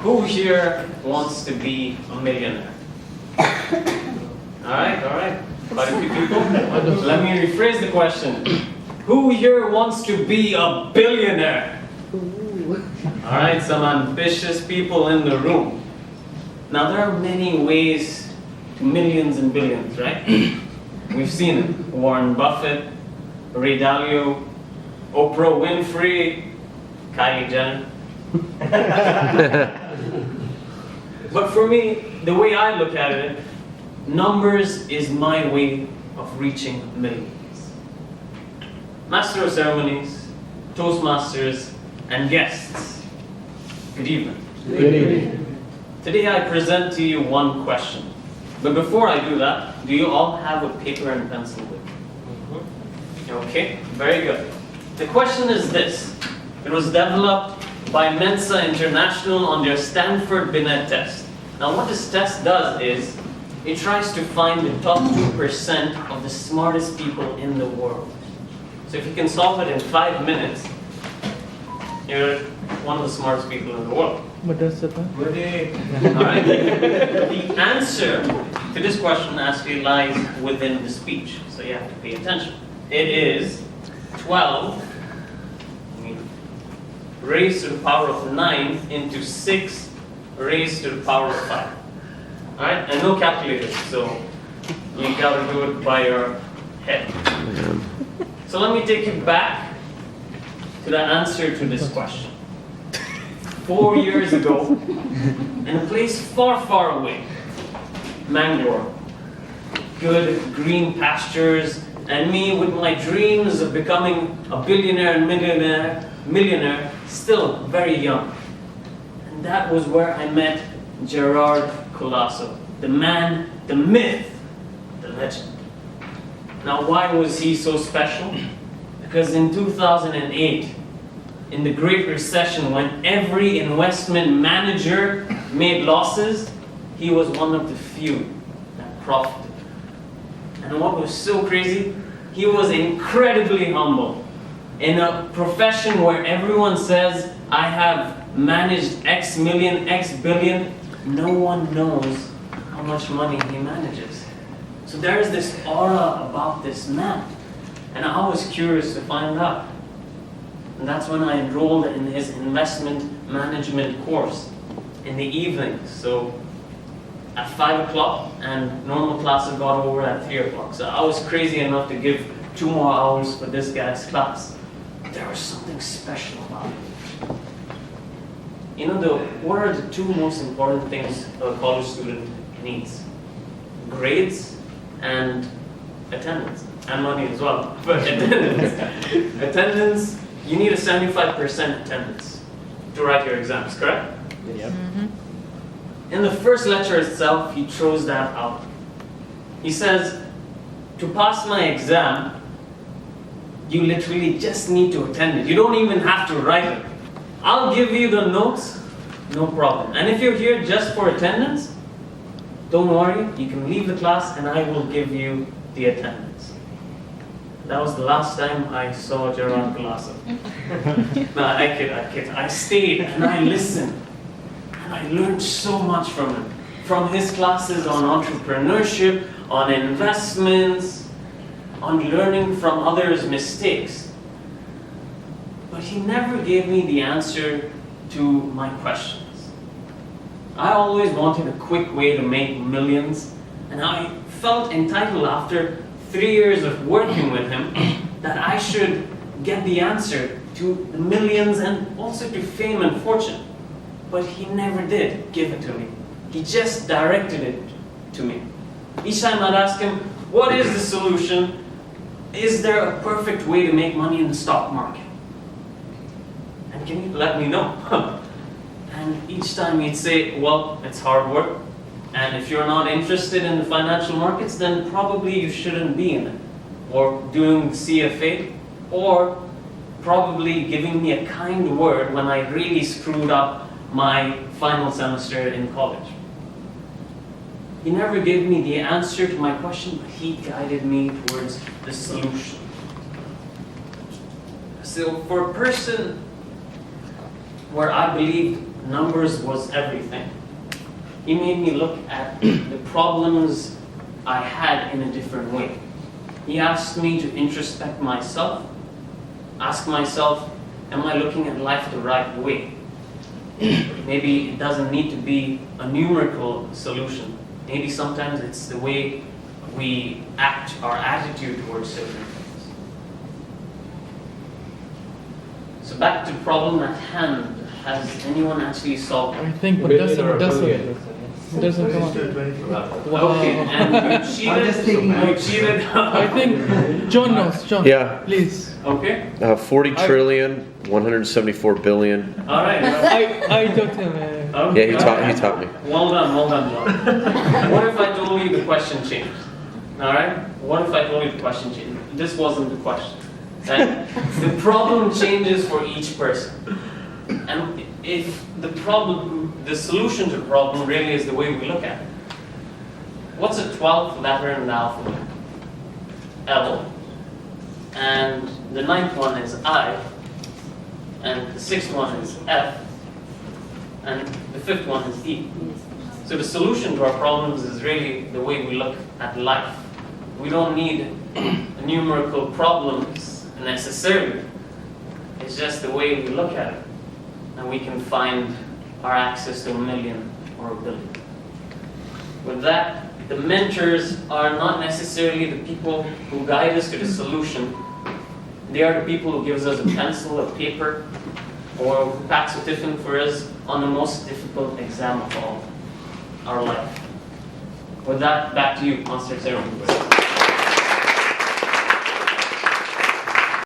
Who here wants to be a millionaire? Alright. Quite a few people. Let me rephrase the question. Who here wants to be a billionaire? Alright, some ambitious people in the room. Now there are many ways to millions and billions, right? We've seen it. Warren Buffett, Ray Dalio, Oprah Winfrey, Kylie Jenner. But for me, the way I look at it, numbers is my way of reaching millions. Master of Ceremonies, Toastmasters, and guests. Good evening. Good evening. Today I present to you one question. But before I do that, do you all have a paper and pencil with you? Okay, very good. The question is this. It was developed by Mensa International on their Stanford Binet test. Now what this test does is, it tries to find the top 2% of the smartest people in the world. So if you can solve it in 5 minutes, you're one of the smartest people in the world. Alright. The answer to this question actually lies within the speech, so you have to pay attention. It is 12 raised to the power of 9 into 6 raised to the power of 5. Alright, and no calculator, so you gotta do it by your head. So let me take you back to the answer to this question. 4 years ago, in a place far, far away, Mangalore, good green pastures, and me with my dreams of becoming a billionaire and millionaire, still very young. And that was where I met Gerard Colasso, the man, the myth, the legend. Now why was he so special? Because in 2008, in the Great Recession, when every investment manager made losses, he was one of the few that profited. And what was so crazy, he was incredibly humble. In a profession where everyone says, I have managed X million, X billion, no one knows how much money he manages. So there is this aura about this man. And I was curious to find out. And that's when I enrolled in his investment management course in the evening. So at 5 o'clock, and normal classes got over at 3 o'clock. So I was crazy enough to give 2 more hours for this guy's class. There was something special about it. You know, what are the 2 most important things a college student needs? Grades and attendance. And money as well. But attendance, you need a 75% attendance to write your exams, correct? Yep. In the first lecture itself, he throws that out. He says, to pass my exam, you literally just need to attend it. You don't even have to write it. I'll give you the notes, no problem. And if you're here just for attendance, don't worry, you can leave the class and I will give you the attendance. That was the last time I saw Gerard Colasso. No, I kid. I stayed and I listened. And I learned so much from him. From his classes on entrepreneurship, on investments, on learning from others' mistakes. But he never gave me the answer to my questions. I always wanted a quick way to make millions, and I felt entitled after 3 years of working with him that I should get the answer to the millions and also to fame and fortune. But he never did give it to me. He just directed it to me. Each time I'd ask him, what is the solution? Is there a perfect way to make money in the stock market? And can you let me know? And each time he'd say, well, it's hard work. And if you're not interested in the financial markets, then probably you shouldn't be in it. Or doing CFA, or probably giving me a kind word when I really screwed up my final semester in college. He never gave me the answer to my question, but he guided me towards the solution. So for a person where I believe numbers was everything. He made me look at the problems I had in a different way. He asked me to introspect myself, ask myself, am I looking at life the right way? Maybe it doesn't need to be a numerical solution. Maybe sometimes it's the way we act, our attitude towards certain things. So back to the problem at hand. Has anyone actually solved it? I think, but doesn't come on. Okay, and you cheated. I think John knows. John, Yeah. please. Okay. 40 trillion, 174 billion. All right. I taught him. Okay. Yeah, he taught me. Well done, John. What if I told you the question changed? All right. What if I told you the question changed? This wasn't the question. Right? The problem changes for each person. And if the solution to the problem really is the way we look at it. What's the 12th letter in the alphabet? L. And the 9th one is I. And the 6th one is F. And the 5th one is E. So the solution to our problems is really the way we look at life. We don't need numerical problems necessarily. It's just the way we look at it. And we can find our access to 1 million or 1 billion. With that, the mentors are not necessarily the people who guide us to the solution. They are the people who gives us a pencil, a paper, or who packs a tiffin for us on the most difficult exam of all, our life. With that, back to you, Master Sarah.